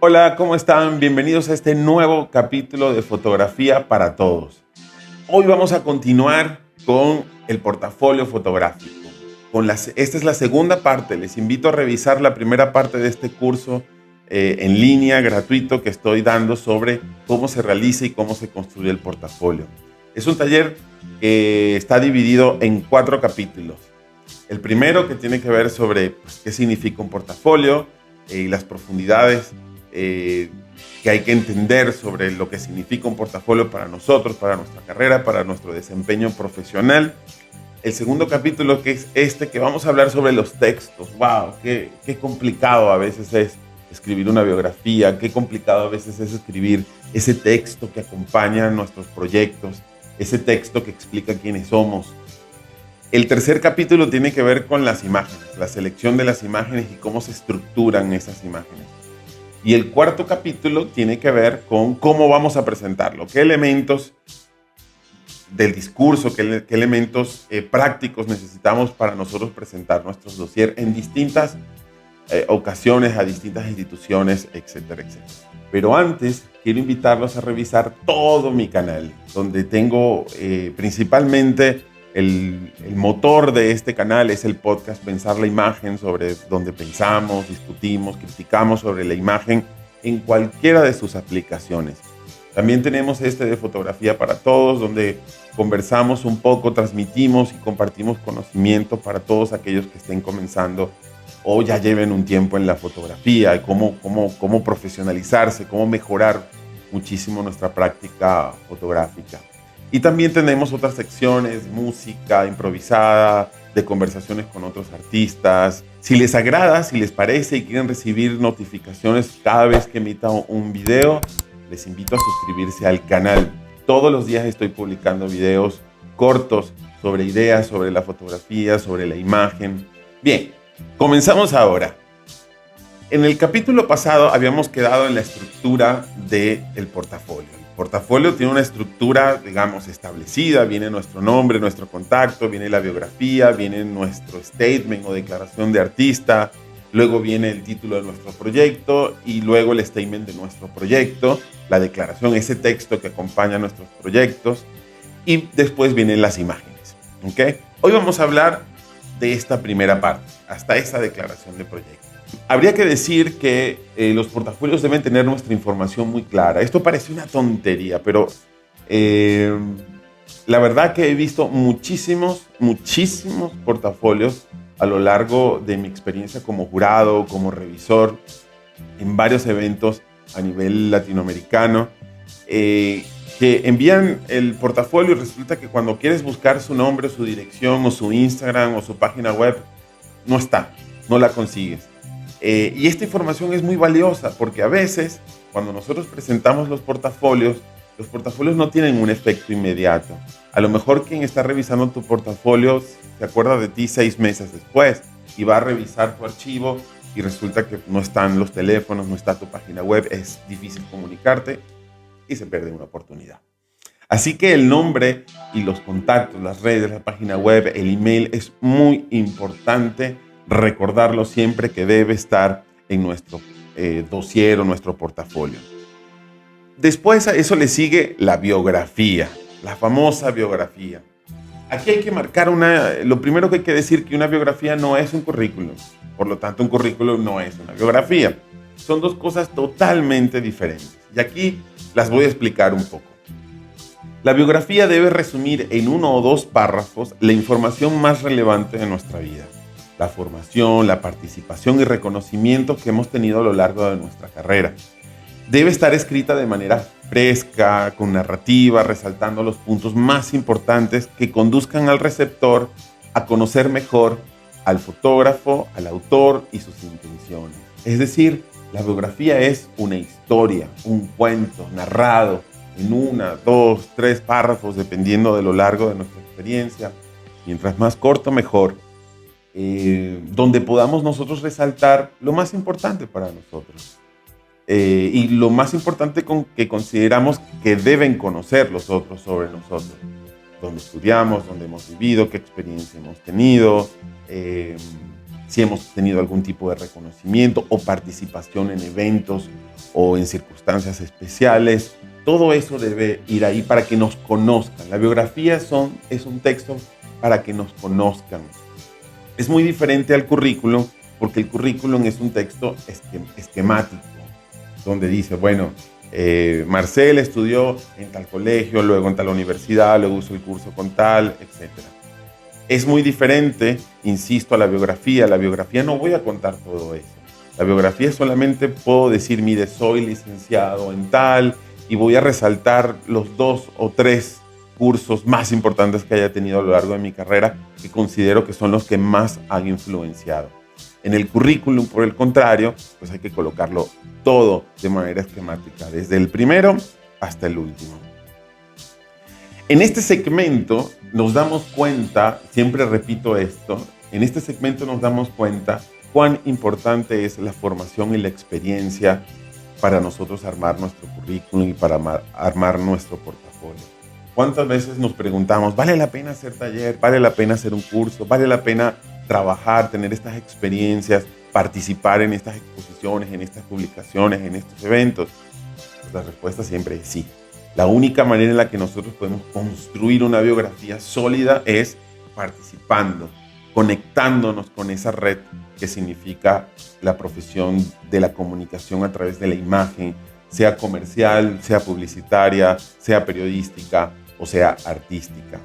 Hola, ¿cómo están? Bienvenidos a este nuevo capítulo de Fotografía para Todos. Hoy vamos a continuar con el portafolio fotográfico. Esta es la segunda parte. Les invito a revisar la primera parte de este curso en línea gratuito que estoy dando sobre cómo se realiza y cómo se construye el portafolio. Es un taller que está dividido en 4 capítulos. El primero, que tiene que ver sobre qué significa un portafolio y las profundidades que hay que entender sobre lo que significa un portafolio para nosotros, para nuestra carrera, para nuestro desempeño profesional. El segundo capítulo, que es este, que vamos a hablar sobre los textos. ¡Wow! Qué complicado a veces es escribir una biografía, qué complicado a veces es escribir ese texto que acompaña nuestros proyectos, ese texto que explica quiénes somos. El tercer capítulo tiene que ver con las imágenes, la selección de las imágenes y cómo se estructuran esas imágenes. Y el cuarto capítulo tiene que ver con cómo vamos a presentarlo, qué elementos del discurso, qué elementos prácticos necesitamos para nosotros presentar nuestros dossiers en distintas ocasiones, a distintas instituciones, etcétera, etcétera. Pero antes, quiero invitarlos a revisar todo mi canal, donde tengo principalmente el motor de este canal es el podcast Pensar la Imagen, sobre donde pensamos, discutimos, criticamos sobre la imagen en cualquiera de sus aplicaciones. También tenemos este de Fotografía para Todos, donde conversamos un poco, transmitimos y compartimos conocimiento para todos aquellos que estén comenzando o ya lleven un tiempo en la fotografía, y cómo profesionalizarse, cómo mejorar muchísimo nuestra práctica fotográfica. Y también tenemos otras secciones, música improvisada, de conversaciones con otros artistas. Si les agrada, si les parece y quieren recibir notificaciones cada vez que emita un video, les invito a suscribirse al canal. Todos los días estoy publicando videos cortos sobre ideas, sobre la fotografía, sobre la imagen. Bien, comenzamos ahora. En el capítulo pasado habíamos quedado en la estructura del portafolio. El portafolio tiene una estructura, digamos, establecida. Viene nuestro nombre, nuestro contacto, viene la biografía, viene nuestro statement o declaración de artista, luego viene el título de nuestro proyecto y luego el statement de nuestro proyecto, la declaración, ese texto que acompaña a nuestros proyectos, y después vienen las imágenes. ¿Okay? Hoy vamos a hablar de esta primera parte, hasta esa declaración de proyecto. Habría que decir que los portafolios deben tener nuestra información muy clara. Esto parece una tontería, pero la verdad que he visto muchísimos portafolios a lo largo de mi experiencia como jurado, como revisor, en varios eventos a nivel latinoamericano, que envían el portafolio y resulta que cuando quieres buscar su nombre, su dirección o su Instagram o su página web, no está, no la consigues. Y esta información es muy valiosa porque a veces cuando nosotros presentamos los portafolios no tienen un efecto inmediato. A lo mejor quien está revisando tu portafolio se acuerda de ti 6 meses después y va a revisar tu archivo y resulta que no están los teléfonos, no está tu página web, es difícil comunicarte y se pierde una oportunidad. Así que el nombre y los contactos, las redes, la página web, el email, es muy importante recordarlo siempre, que debe estar en nuestro dossier o nuestro portafolio. Después a eso le sigue la biografía, la famosa biografía. Aquí hay que marcar lo primero que hay que decir, que una biografía no es un currículum. Por lo tanto, un currículum no es una biografía. Son dos cosas totalmente diferentes. Y aquí las voy a explicar un poco. La biografía debe resumir en 1 o 2 párrafos la información más relevante de nuestra vida. La formación, la participación y reconocimiento que hemos tenido a lo largo de nuestra carrera. Debe estar escrita de manera fresca, con narrativa, resaltando los puntos más importantes que conduzcan al receptor a conocer mejor al fotógrafo, al autor y sus intenciones. Es decir, la biografía es una historia, un cuento narrado en 1, 2, 3 párrafos, dependiendo de lo largo de nuestra experiencia. Mientras más corto, mejor. Donde podamos nosotros resaltar lo más importante para nosotros. Y lo más importante que consideramos que deben conocer los otros sobre nosotros. Dónde estudiamos, dónde hemos vivido, qué experiencia hemos tenido, si hemos tenido algún tipo de reconocimiento o participación en eventos o en circunstancias especiales. Todo eso debe ir ahí para que nos conozcan. La biografía es un texto para que nos conozcan. Es muy diferente al currículum, porque el currículum es un texto esquemático, donde dice, bueno, Marcel estudió en tal colegio, luego en tal universidad, luego hizo el curso con tal, etc. Es muy diferente, insisto, a la biografía. La biografía no voy a contar todo eso. La biografía solamente puedo decir, mire, soy licenciado en tal, y voy a resaltar los 2 o 3 cursos más importantes que haya tenido a lo largo de mi carrera, que considero que son los que más han influenciado. En el currículum, por el contrario, pues hay que colocarlo todo de manera esquemática, desde el primero hasta el último. En este segmento nos damos cuenta, siempre repito esto, en este segmento nos damos cuenta cuán importante es la formación y la experiencia para nosotros armar nuestro currículum y para armar nuestro portafolio. ¿Cuántas veces nos preguntamos, ¿vale la pena hacer taller? ¿Vale la pena hacer un curso? ¿Vale la pena trabajar, tener estas experiencias, participar en estas exposiciones, en estas publicaciones, en estos eventos? Pues la respuesta siempre es sí. La única manera en la que nosotros podemos construir una biografía sólida es participando, conectándonos con esa red que significa la profesión de la comunicación a través de la imagen, sea comercial, sea publicitaria, sea periodística o sea artística.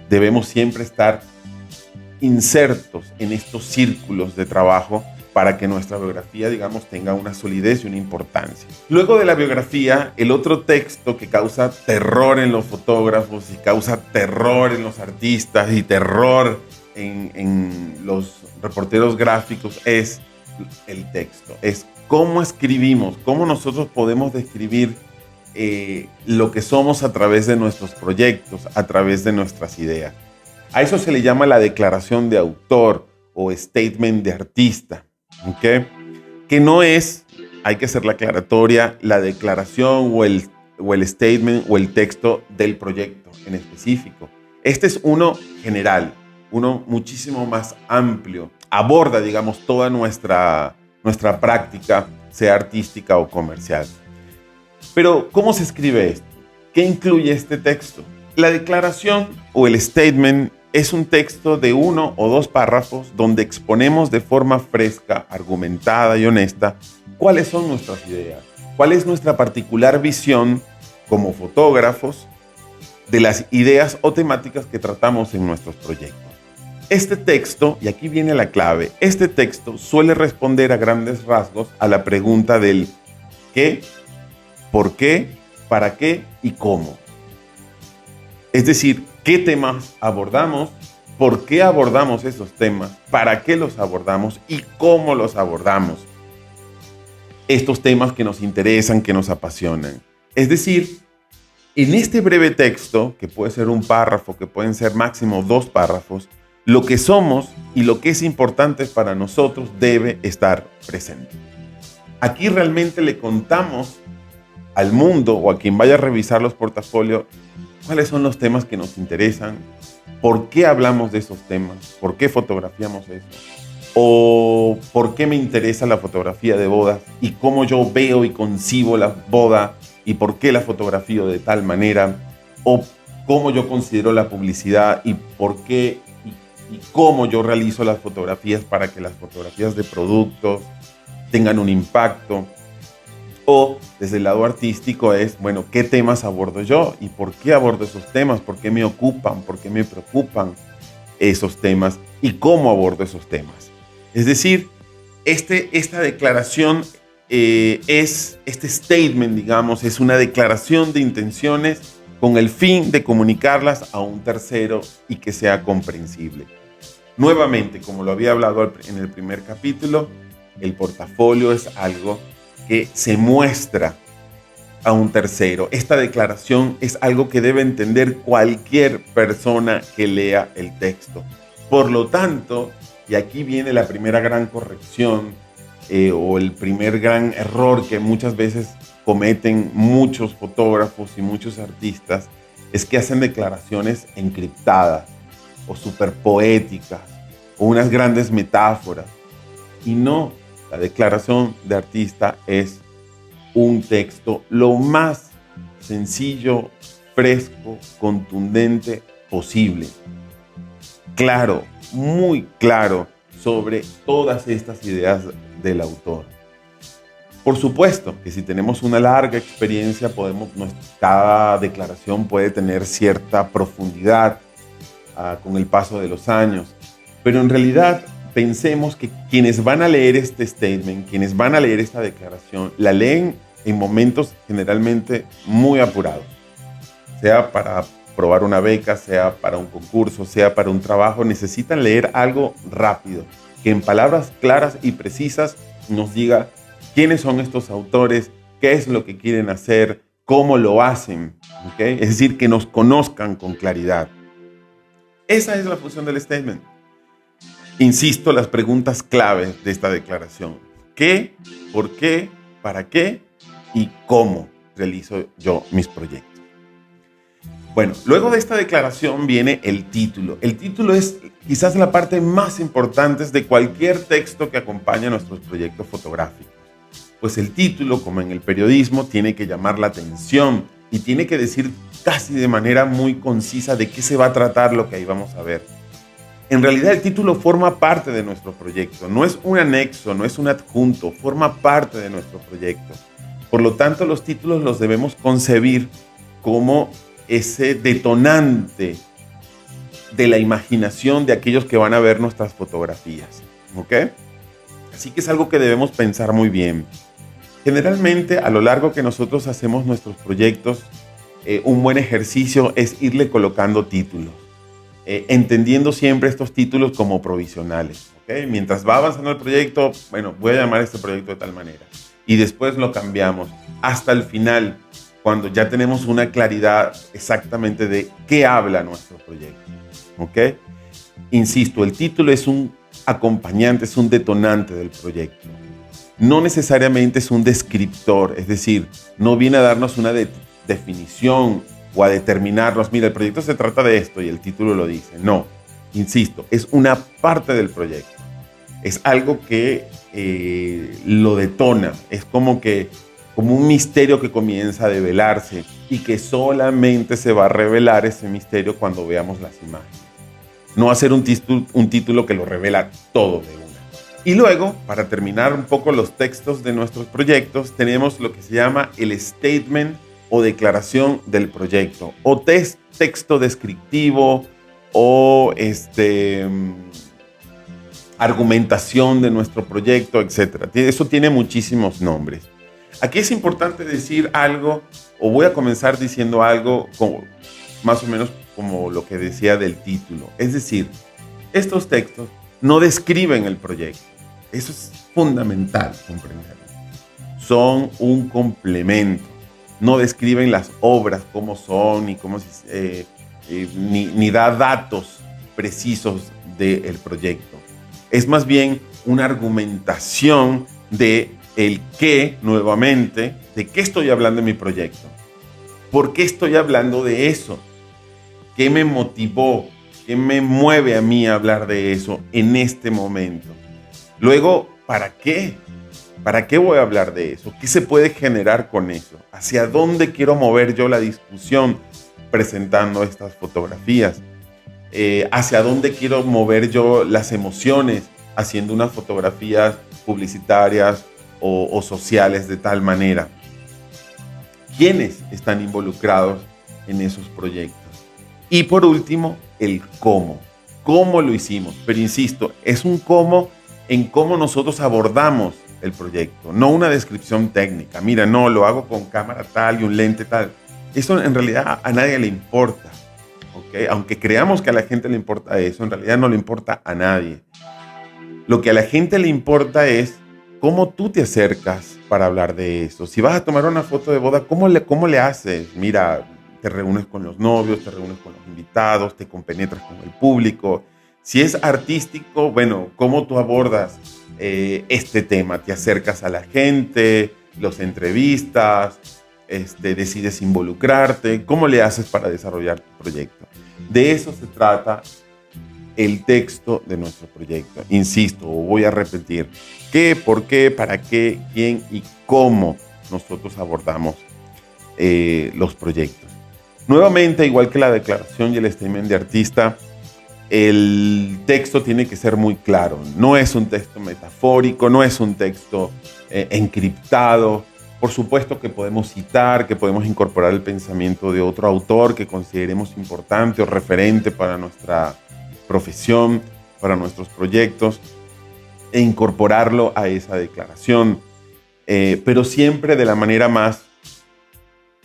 Debemos siempre estar insertos en estos círculos de trabajo para que nuestra biografía, digamos, tenga una solidez y una importancia. Luego de la biografía, el otro texto que causa terror en los fotógrafos y causa terror en los artistas y terror en los reporteros gráficos es el texto. Es cómo escribimos, cómo nosotros podemos describir lo que somos a través de nuestros proyectos, a través de nuestras ideas. A eso se le llama la declaración de autor o statement de artista, ¿ok? Que no es, hay que hacer la aclaratoria, la declaración o el statement o el texto del proyecto en específico. Este es uno general, uno muchísimo más amplio. Aborda, digamos, toda nuestra práctica, sea artística o comercial. Pero, ¿cómo se escribe esto? ¿Qué incluye este texto? La declaración o el statement es un texto de 1 o 2 párrafos donde exponemos de forma fresca, argumentada y honesta cuáles son nuestras ideas, cuál es nuestra particular visión como fotógrafos de las ideas o temáticas que tratamos en nuestros proyectos. Este texto, y aquí viene la clave, este texto suele responder a grandes rasgos a la pregunta del qué, por qué, para qué y cómo. Es decir, ¿qué temas abordamos? ¿Por qué abordamos esos temas? ¿Para qué los abordamos? ¿Y cómo los abordamos? Estos temas que nos interesan, que nos apasionan. Es decir, en este breve texto, que puede ser un párrafo, que pueden ser máximo 2 párrafos, lo que somos y lo que es importante para nosotros debe estar presente. Aquí realmente le contamos al mundo o a quien vaya a revisar los portafolios cuáles son los temas que nos interesan, por qué hablamos de esos temas, por qué fotografiamos eso, o por qué me interesa la fotografía de bodas y cómo yo veo y concibo la boda y por qué la fotografío de tal manera, o cómo yo considero la publicidad y por qué y cómo yo realizo las fotografías para que las fotografías de productos tengan un impacto. O desde el lado artístico es, bueno, ¿qué temas abordo yo? ¿Y por qué abordo esos temas? ¿Por qué me ocupan? ¿Por qué me preocupan esos temas? ¿Y cómo abordo esos temas? Es decir, esta declaración este statement, digamos, es una declaración de intenciones con el fin de comunicarlas a un tercero y que sea comprensible. Nuevamente, como lo había hablado en el primer capítulo, el portafolio es algo que se muestra a un tercero. Esta declaración es algo que debe entender cualquier persona que lea el texto. Por lo tanto, y aquí viene la primera gran corrección o el primer gran error que muchas veces cometen muchos fotógrafos y muchos artistas, es que hacen declaraciones encriptadas o súper poéticas o unas grandes metáforas. Y no, la declaración de artista es un texto lo más sencillo, fresco, contundente posible. Claro, muy claro sobre todas estas ideas del autor. Por supuesto que si tenemos una larga experiencia, cada declaración puede tener cierta profundidad con el paso de los años. Pero en realidad pensemos que quienes van a leer este statement, quienes van a leer esta declaración, la leen en momentos generalmente muy apurados. Sea para probar una beca, sea para un concurso, sea para un trabajo, necesitan leer algo rápido, que en palabras claras y precisas nos diga quiénes son estos autores, qué es lo que quieren hacer, cómo lo hacen, ¿okay? Es decir, que nos conozcan con claridad. Esa es la función del statement. Insisto, las preguntas claves de esta declaración. ¿Qué? ¿Por qué? ¿Para qué? ¿Y cómo realizo yo mis proyectos? Bueno, luego de esta declaración viene el título. El título es quizás la parte más importante de cualquier texto que acompaña a nuestros proyectos fotográficos. Pues el título, como en el periodismo, tiene que llamar la atención y tiene que decir casi de manera muy concisa de qué se va a tratar lo que ahí vamos a ver. En realidad el título forma parte de nuestro proyecto, no es un anexo, no es un adjunto, forma parte de nuestro proyecto. Por lo tanto, los títulos los debemos concebir como ese detonante de la imaginación de aquellos que van a ver nuestras fotografías, ¿ok? Así que es algo que debemos pensar muy bien. Generalmente, a lo largo que nosotros hacemos nuestros proyectos, un buen ejercicio es irle colocando títulos, entendiendo siempre estos títulos como provisionales, ¿ok? Mientras va avanzando el proyecto, bueno, voy a llamar este proyecto de tal manera. Y después lo cambiamos hasta el final, cuando ya tenemos una claridad exactamente de qué habla nuestro proyecto, ¿ok? Insisto, el título es un acompañante, es un detonante del proyecto. No necesariamente es un descriptor, es decir, no viene a darnos una definición o a determinarnos, mira, el proyecto se trata de esto y el título lo dice. No, insisto, es una parte del proyecto. Es algo que lo detona, es como un misterio que comienza a develarse y que solamente se va a revelar ese misterio cuando veamos las imágenes. No hacer un título que lo revela todo de una. Y luego, para terminar un poco los textos de nuestros proyectos, tenemos lo que se llama el statement o declaración del proyecto, o texto descriptivo, o argumentación de nuestro proyecto, etc. Eso tiene muchísimos nombres. Aquí es importante decir algo, o voy a comenzar diciendo algo más o menos como lo que decía del título. Es decir, estos textos no describen el proyecto. Eso es fundamental comprenderlo. Son un complemento. No describen las obras, cómo son, ni da datos precisos del proyecto. Es más bien una argumentación de el qué, nuevamente, de qué estoy hablando en mi proyecto. ¿Por qué estoy hablando de eso? ¿Qué me motivó? ¿Qué me mueve a mí a hablar de eso en este momento? Luego, ¿para qué? ¿Para qué voy a hablar de eso? ¿Qué se puede generar con eso? ¿Hacia dónde quiero mover yo la discusión presentando estas fotografías? ¿Hacia dónde quiero mover yo las emociones haciendo unas fotografías publicitarias o sociales de tal manera? ¿Quiénes están involucrados en esos proyectos? Y por último, el cómo. ¿Cómo lo hicimos? Pero insisto, es un cómo en cómo nosotros abordamos el proyecto, no una descripción técnica. Mira, no, lo hago con cámara tal y un lente tal. Eso en realidad a nadie le importa, ¿ok? Aunque creamos que a la gente le importa eso, en realidad no le importa a nadie. Lo que a la gente le importa es cómo tú te acercas para hablar de eso. Si vas a tomar una foto de boda, ¿cómo le haces? Mira, te reúnes con los novios, te reúnes con los invitados, te compenetras con el público. Si es artístico, bueno, ¿cómo tú abordas este tema? ¿Te acercas a la gente, los entrevistas, decides involucrarte? ¿Cómo le haces para desarrollar tu proyecto? De eso se trata el texto de nuestro proyecto. Insisto, voy a repetir. ¿Qué, por qué, para qué, quién y cómo nosotros abordamos los proyectos. Nuevamente, igual que la declaración y el statement de artista, el texto tiene que ser muy claro. No es un texto metafórico, no es un texto encriptado. Por supuesto que podemos citar, que podemos incorporar el pensamiento de otro autor que consideremos importante o referente para nuestra profesión, para nuestros proyectos, e incorporarlo a esa declaración, pero siempre de la manera más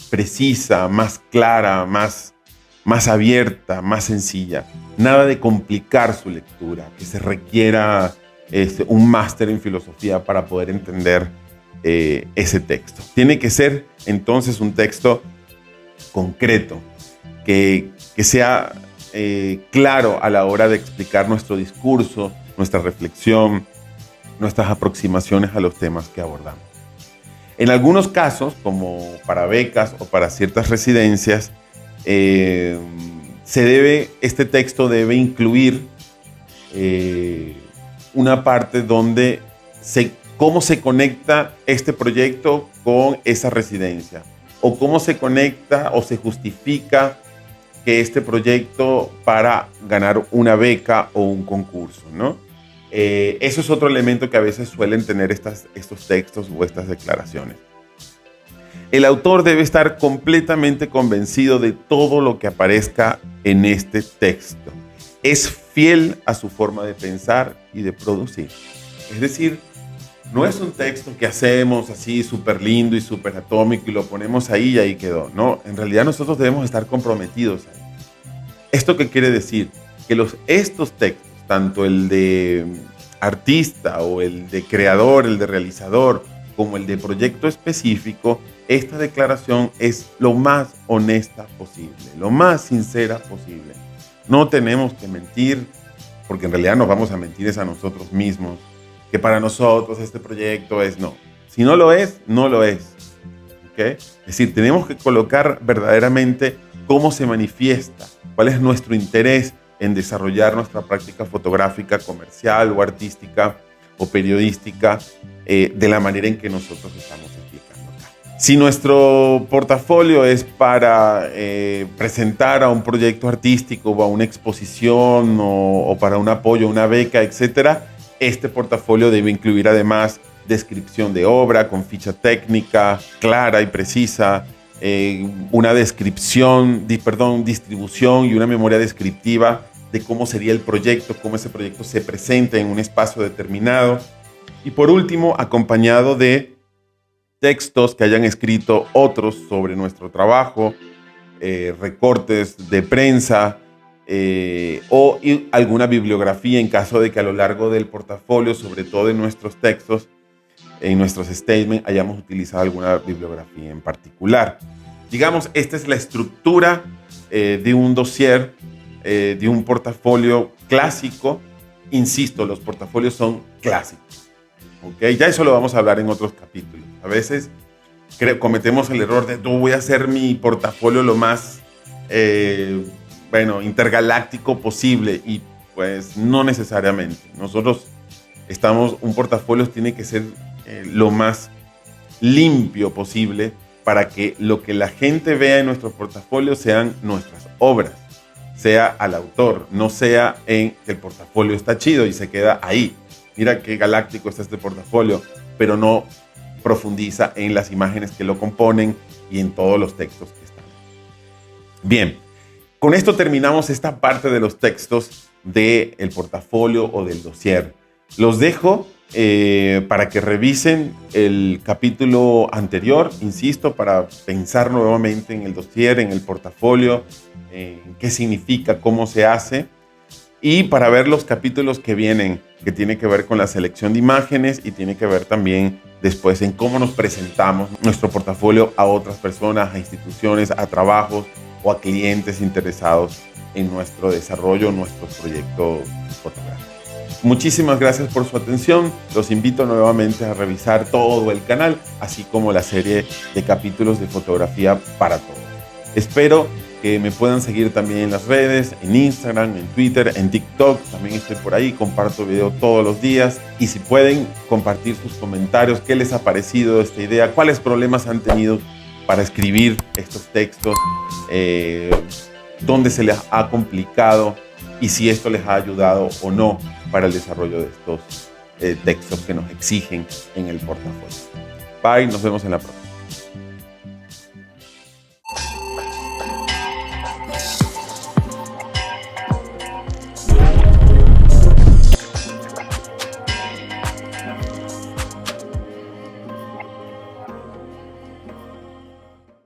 precisa, más clara, más abierta, más sencilla. Nada de complicar su lectura, que se requiera un máster en filosofía para poder entender ese texto. Tiene que ser entonces un texto concreto, que sea claro a la hora de explicar nuestro discurso, nuestra reflexión, nuestras aproximaciones a los temas que abordamos. En algunos casos, como para becas o para ciertas residencias, este texto debe incluir una parte donde cómo se conecta este proyecto con esa residencia, o cómo se conecta o se justifica que este proyecto para ganar una beca o un concurso, ¿no? Eso es otro elemento que a veces suelen tener estos textos o estas declaraciones. El autor debe estar completamente convencido de todo lo que aparezca en este texto. Es fiel a su forma de pensar y de producir. Es decir, no es un texto que hacemos así súper lindo y súper atómico y lo ponemos ahí y ahí quedó. No, en realidad nosotros debemos estar comprometidos ahí. ¿Esto qué quiere decir? Que estos textos, tanto el de artista o el de creador, el de realizador, como el de proyecto específico, esta declaración es lo más honesta posible, lo más sincera posible. No tenemos que mentir, porque en realidad nos vamos a mentir es a nosotros mismos, que para nosotros este proyecto es no. Si no lo es, no lo es. ¿Okay? Es decir, tenemos que colocar verdaderamente cómo se manifiesta, cuál es nuestro interés en desarrollar nuestra práctica fotográfica, comercial o artística o periodística de la manera en que nosotros estamos explicando acá. Si nuestro portafolio es para presentar a un proyecto artístico o a una exposición o para un apoyo, una beca, etc., este portafolio debe incluir además descripción de obra con ficha técnica clara y precisa, una distribución y una memoria descriptiva de cómo sería el proyecto, cómo ese proyecto se presenta en un espacio determinado. Y por último, acompañado de textos que hayan escrito otros sobre nuestro trabajo, recortes de prensa o alguna bibliografía en caso de que a lo largo del portafolio, sobre todo en nuestros textos, en nuestros statements, hayamos utilizado alguna bibliografía en particular. Digamos, esta es la estructura de un dossier, de un portafolio clásico. Insisto, los portafolios son clásicos. ¿Okay? Ya eso lo vamos a hablar en otros capítulos. A veces cometemos el error de voy a hacer mi portafolio lo más intergaláctico posible, y pues no necesariamente. Un portafolio tiene que ser lo más limpio posible para que lo que la gente vea en nuestro portafolio sean nuestras obras, sea al autor, no sea en que el portafolio está chido y se queda ahí. Mira qué galáctico está este portafolio, pero no profundiza en las imágenes que lo componen y en todos los textos que están. Bien, con esto terminamos esta parte de los textos del portafolio o del dossier. Los dejo para que revisen el capítulo anterior, insisto, para pensar nuevamente en el dossier, en el portafolio, en qué significa, cómo se hace, y para ver los capítulos que vienen, que tiene que ver con la selección de imágenes y tiene que ver también después en cómo nos presentamos nuestro portafolio a otras personas, a instituciones, a trabajos o a clientes interesados en nuestro desarrollo, nuestros proyectos fotográficos. Muchísimas gracias por su atención. Los invito nuevamente a revisar todo el canal, así como la serie de capítulos de fotografía para todos. Espero que que me puedan seguir también en las redes, en Instagram, en Twitter, en TikTok. También estoy por ahí, comparto video todos los días. Y si pueden compartir sus comentarios, qué les ha parecido esta idea, cuáles problemas han tenido para escribir estos textos, dónde se les ha complicado y si esto les ha ayudado o no para el desarrollo de estos textos que nos exigen en el portafolio. Bye, nos vemos en la próxima.